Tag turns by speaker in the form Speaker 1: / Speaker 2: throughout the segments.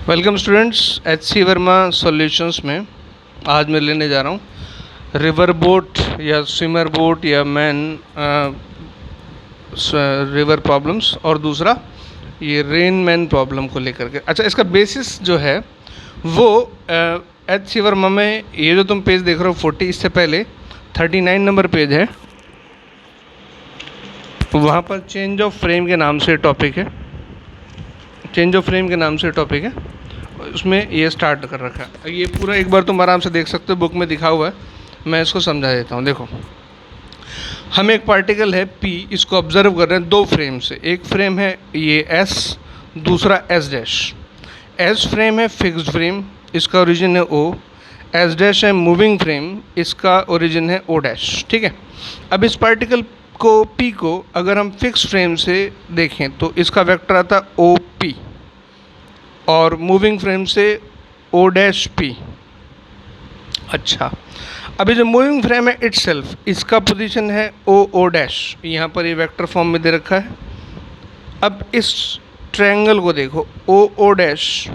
Speaker 1: Welcome students, HC Verma solutions में आज मैं लेने जा रहा हूँ रिवर बोट या स्विमर बोट या मैन रिवर प्रॉब्लम्स और दूसरा ये रेन मैन प्रॉब्लम को लेकर के। अच्छा, इसका बेसिस जो है वो HC वर्मा में ये जो तुम पेज देख रहे हो 40, इससे पहले 39 नंबर पेज है, वहाँ पर चेंज ऑफ फ्रेम के नाम से टॉपिक है। चेंज ऑफ फ्रेम के नाम से टॉपिक है, उसमें ये स्टार्ट कर रखा है। ये पूरा एक बार तुम आराम से देख सकते हो, बुक में दिखा हुआ है, मैं इसको समझा देता हूँ। देखो, हम एक पार्टिकल है P, इसको ऑब्जर्व कर रहे हैं दो फ्रेम से। एक फ्रेम है ये S, दूसरा S डैश। S फ्रेम है फिक्स्ड फ्रेम, इसका ओरिजिन है O। S डैश है मूविंग फ्रेम, इसका ओरिजिन है O डैश। ठीक है, अब इस पार्टिकल को P को अगर हम फिक्स फ्रेम से देखें तो इसका वेक्टर आता OP और मूविंग फ्रेम से O डैश P। अच्छा, अभी जो मूविंग फ्रेम है इटसेल्फ, इसका पोजीशन है O डैश, यहाँ पर ये वेक्टर फॉर्म में दे रखा है। अब इस ट्रायंगल को देखो, O dash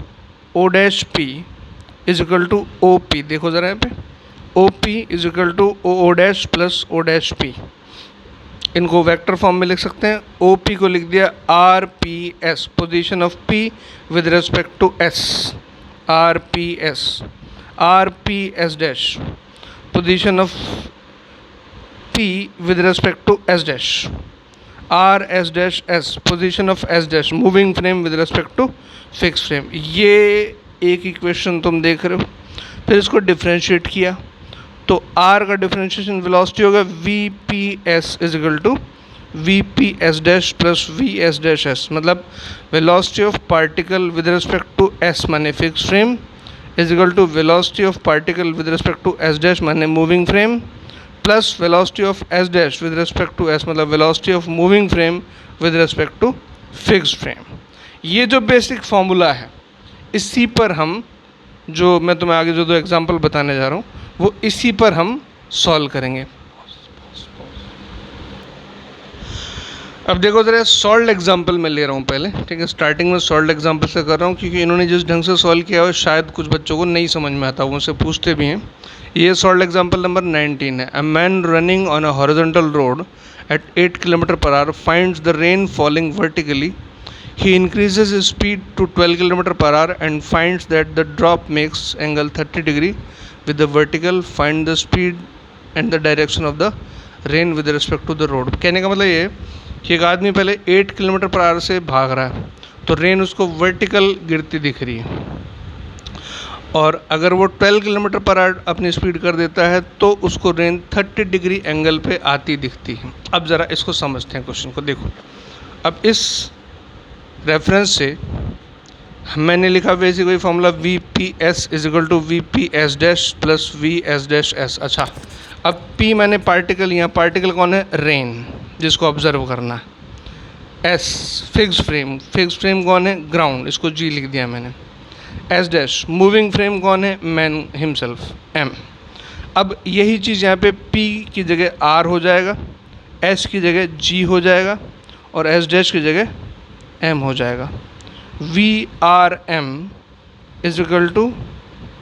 Speaker 1: P is equal to OP। देखो ज़रा यहाँ पे, OP is equal to O dash plus O dash P। इनको वेक्टर फॉर्म में लिख सकते हैं। OP को लिख दिया RPS, position of P with respect to S, RPS dash, position of P with respect to S dash, RS dash S, position of S dash, moving frame with respect to fix frame. ये एक equation तुम देख रहे हो। फिर इसको differentiate किया तो R का डिफरेंशिएशन वेलोसिटी होगा VPS is equal to VPS dash plus VS dash S, मतलब velocity of particle with respect to S माने fix frame is equal to velocity of particle with respect to S dash माने moving frame plus velocity of S dash with respect to S, मतलब velocity of moving frame with respect to fixed frame. ये जो basic formula है, इसी पर हम जो मैं तुम्हें आगे जो दो एग्जांपल बताने जा रहा हूँ वो इसी पर हम सॉल्व करेंगे। अब देखो ज़रा, सॉल्व एग्जांपल मैं ले रहा हूँ पहले, ठीक है। स्टार्टिंग में सॉल्व एग्जांपल से कर रहा हूँ क्योंकि इन्होंने जिस ढंग से सॉल्व किया है शायद कुछ बच्चों को नहीं समझ में आता, वो मुझसे पूछते भी हैं। ये सॉल्व एग्जांपल नंबर 19 है। A man running on a horizontal road at 8 km/h finds the rain falling vertically. He increases his speed to 12 km/h and finds that the drop makes angle 30 degree with the vertical. Find the speed and the direction of the rain with respect to the road. कहने का मतलब ये कि एक आदमी पहले 8 km/h से भाग रहा है तो रेन उसको वर्टिकल गिरती दिख रही है, और अगर वो 12 km/h अपनी स्पीड कर देता है तो उसको रेन 30 डिग्री एंगल पे आती दिखती है। अब ज़रा इसको समझते हैं, क्वेश्चन को देखो। अब इस रेफरेंस से मैंने लिखा वैसे कोई formula VPS is equal to VPS dash plus VS dash S। अच्छा, अब P मैंने पार्टिकल, यहाँ पार्टिकल कौन है? रेन, जिसको ऑब्जर्व करना है। S फिक्स फ्रेम कौन है? ग्राउंड, इसको G लिख दिया मैंने। S डैश मूविंग फ्रेम कौन है? Man himself, M। अब यही चीज़ यहाँ पे P की जगह R हो जाएगा, S की जगह G हो जाएगा और S डैश की जगह M हो जाएगा। VRM is equal to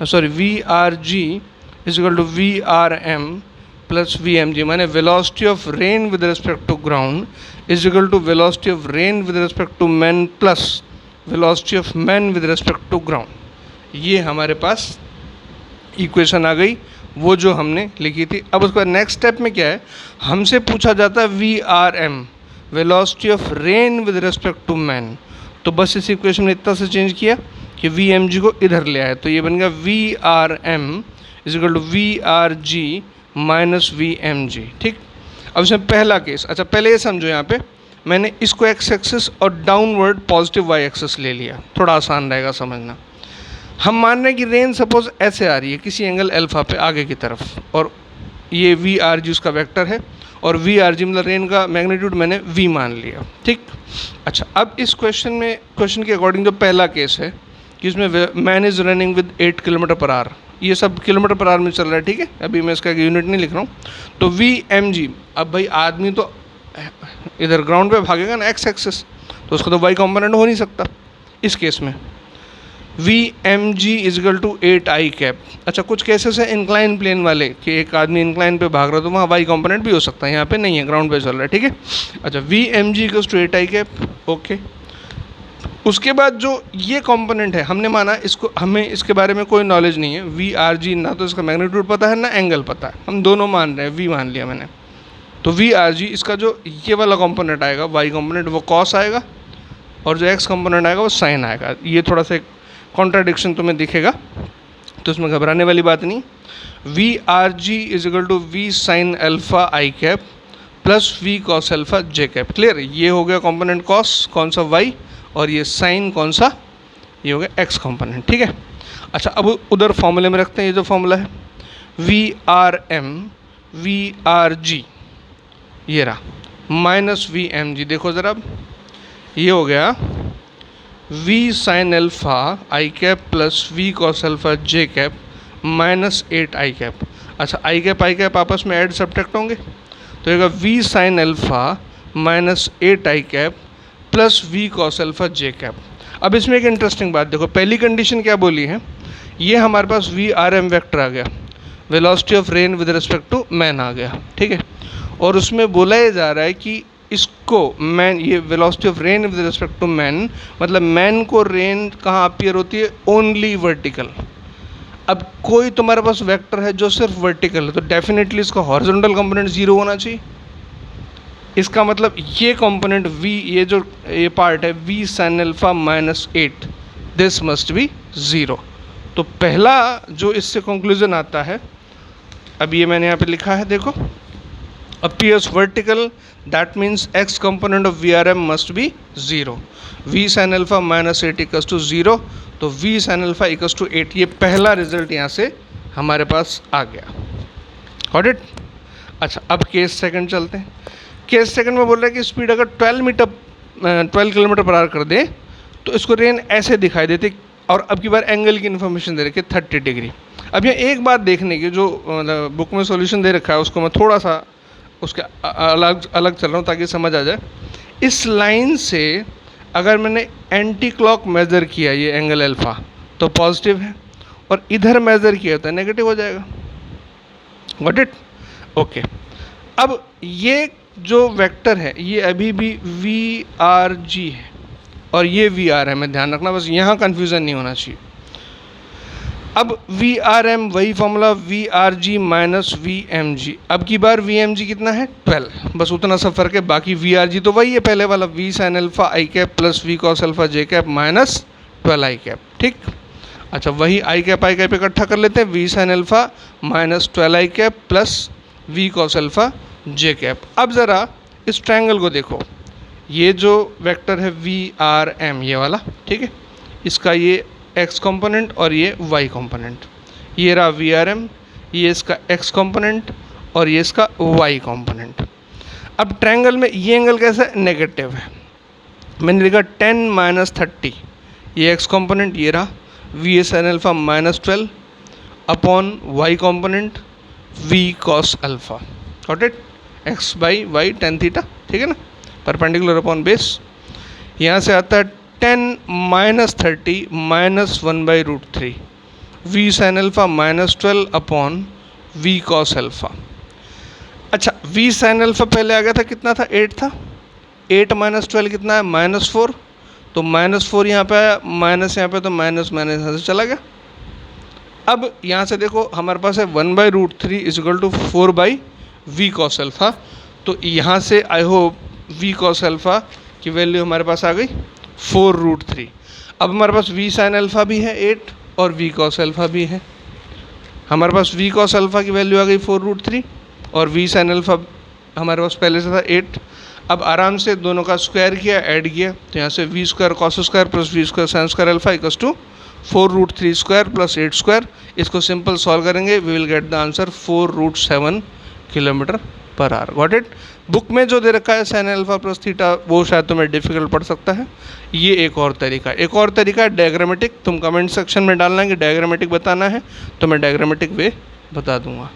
Speaker 1: VRG is equal to VRM plus VMG, माने velocity of rain with respect to ground is equal to velocity of rain with respect to man plus velocity of man with respect to ground. ये हमारे पास equation आ गई, वो जो हमने लिखी थी। अब उसका नेक्स्ट स्टेप में क्या है, हमसे पूछा जाता है VRM, velocity of rain with respect to man. तो बस इस इक्वेशन में इतना से चेंज किया कि VMG को इधर ले आए, तो ये बन गया VRM is equal to VRG minus VMG। ठीक, अब इसमें पहला केस। अच्छा, पहले ये समझो, यहाँ पे मैंने इसको एक्स एक्सिस और डाउनवर्ड पॉजिटिव वाई एक्सिस ले लिया, थोड़ा आसान रहेगा समझना। हम मान रहे हैं कि रेन सपोज ऐसे आ रही है किसी एंगल अल्फा पे आगे की तरफ, और ये VRG उसका वेक्टर है और VRG मतलब रेन का मैग्नीट्यूड मैंने V मान लिया। ठीक, अच्छा, अब इस क्वेश्चन के अकॉर्डिंग जो पहला केस है कि इसमें man is running with 8 km/h, ये सब km/h में चल रहा है, ठीक है। अभी मैं इसका यूनिट नहीं लिख रहा हूँ। तो VMG, अब भाई आदमी तो इधर ग्राउंड पे भागेगा ना एक्स एक्सिस, तो उसका तो वाई कॉम्पोनेंट हो नहीं सकता इस केस में। V M G is equal to 8 i cap. अच्छा, कुछ केसेस है इंक्लाइन प्लेन वाले कि एक आदमी इंक्लाइन पे भाग रहा है तो वहाँ वाई कॉम्पोनेंट भी हो सकता है, यहाँ पे नहीं है, ग्राउंड पे चल रहा है, ठीक है। अच्छा, V M G equals to 8 i cap, okay. उसके बाद जो ये कंपोनेंट है, हमने माना इसको, हमें इसके बारे में कोई नॉलेज नहीं है, वी आर जी, ना तो इसका मैग्नीट्यूड पता है ना एंगल पता है, हम दोनों मान रहे हैं, वी मान लिया मैंने। तो वी आर जी, इसका जो ये वाला कंपोनेंट आएगा वाई कंपोनेंट, वो कॉस आएगा, और जो एक्स कंपोनेंट आएगा वो साइन आएगा। ये थोड़ा सा कॉन्ट्राडिक्शन तुम्हें दिखेगा, तो इसमें घबराने वाली बात नहीं। V R G is equal to V sine alpha I cap plus V cos alpha J cap. Clear, ये हो गया कंपोनेंट कॉस, कौन सा वाई, और ये साइन कौन सा, ये हो गया एक्स कंपोनेंट, ठीक है। अच्छा, अब उधर फॉर्मूले में रखते हैं, ये जो फॉर्मूला है V R M V R G, ये रहा माइनस वी एम जी। देखो ज़रा, अब ये हो गया V sine alpha I cap plus V cos alpha J cap minus 8 i cap. अच्छा, आई कैप आपस में ऐड सब्ट्रैक्ट होंगे, तो ये V sine alpha minus 8 i cap plus V cos alpha J cap. अब इसमें एक इंटरेस्टिंग बात देखो, पहली कंडीशन क्या बोली है, ये हमारे पास वी आर एम वेक्टर आ गया, velocity of rain with respect to man आ गया, ठीक है। और उसमें बोला ये जा रहा है कि इसको मैन, ये velocity of rain with respect to man, मतलब मैन को रेन कहाँ अपीयर होती है, ओनली वर्टिकल। अब कोई तुम्हारे पास वेक्टर है जो सिर्फ वर्टिकल है, तो डेफिनेटली इसका हॉरिजॉन्टल कंपोनेंट 0 होना चाहिए। इसका मतलब ये कंपोनेंट v, ये जो ये पार्ट है v sin alpha minus 8, this must be 0। तो पहला जो इससे कंक्लूजन आता है, अब ये मैंने यहाँ पे लिखा है, देखो, appears vertical, that means x component of V R M must be 0, v sin alpha minus 8 equals to 0, तो v sin alpha equals to 8। ये पहला रिजल्ट यहाँ से हमारे पास आ गया, गॉट इट। अच्छा, अब केस सेकंड चलते हैं। केस सेकंड में बोल रहा है कि स्पीड अगर 12 किलोमीटर पर आवर कर दे तो इसको रेन ऐसे दिखाई देती, और अब की बार एंगल की इन्फॉर्मेशन दे रखी है 30 डिग्री। अब यहाँ एक बात देखने की, जो बुक में सॉल्यूशन दे रखा है उसको मैं थोड़ा सा उसके अलग चल रहा हूँ ताकि समझ आ जाए। इस लाइन से अगर मैंने एंटी क्लॉक मेज़र किया ये एंगल अल्फा तो पॉजिटिव है, और इधर मेज़र किया तो नेगेटिव हो जाएगा, गॉट इट, ओके। अब ये जो वेक्टर है ये अभी भी वी आर जी है और ये वी आर एम है, ध्यान रखना, बस यहाँ कन्फ्यूज़न नहीं होना चाहिए। अब वी आर एम वही formula V R G minus V M G. अब की बार वी एम जी कितना है 12, बस उतना सा फर्क है, बाकी वी आर जी तो वही है पहले वाला, V sine alpha I cap plus V cos alpha J cap minus 12 I cap, ठीक। अच्छा, वही आई कैप इकट्ठा कर लेते हैं, V sine alpha minus 12 I cap plus V cos alpha J cap. अब ज़रा इस ट्रायंगल को देखो, ये जो वेक्टर है वी आर एम ये वाला, ठीक है, इसका ये एक्स कंपोनेंट और ये वाई कंपोनेंट, ये रहा वी आर एम, ये इसका एक्स कंपोनेंट और ये इसका वाई कंपोनेंट। अब ट्रायंगल में ये एंगल कैसा है, नेगेटिव है, मैंने लिखा 10 माइनस 30, ये एक्स कंपोनेंट ये रहा V sine alpha minus 12 upon Y component V cos alpha, got it, X by Y tan theta, ठीक है ना, परपेंडिकुलर अपॉन बेस। यहाँ से आता है 10 minus 30 minus 1/√3 v sine alpha minus 12 upon v cos alpha. अच्छा, वी साइन अल्फा पहले आ गया था, कितना था, 8 था, 8 माइनस 12 कितना है, -4, तो -4 यहाँ पे आया, माइनस यहाँ पे, तो माइनस माइनस यहाँ से चला गया। अब यहाँ से देखो हमारे पास है 1/√3 is equal to 4/v cos alpha, तो यहाँ से I hope v cos alpha की वैल्यू हमारे पास आ गई 4√3। अब हमारे पास v साइन अल्फा भी है 8 और v कॉस अल्फा भी है, हमारे पास v कॉस अल्फा की वैल्यू आ गई 4√3 और v साइन अल्फा हमारे पास पहले से था 8। अब आराम से दोनों का स्क्वायर किया, ऐड किया, तो यहाँ से v square cos square plus v square sine square alpha equals to 4√3 square plus 8 square. इसको सिंपल सॉल्व करेंगे, we will get the answer 4√7 kilometre per hour, got it. Book में जो दे रखा है साइन अल्फा प्लस थीटा वो शायद तुम्हें difficult पड़ सकता है, ये एक और तरीका है डायग्रामेटिक। तुम कमेंट सेक्शन में डालना है कि डायग्रामेटिक बताना है तो मैं डायग्रामेटिक वे बता दूंगा।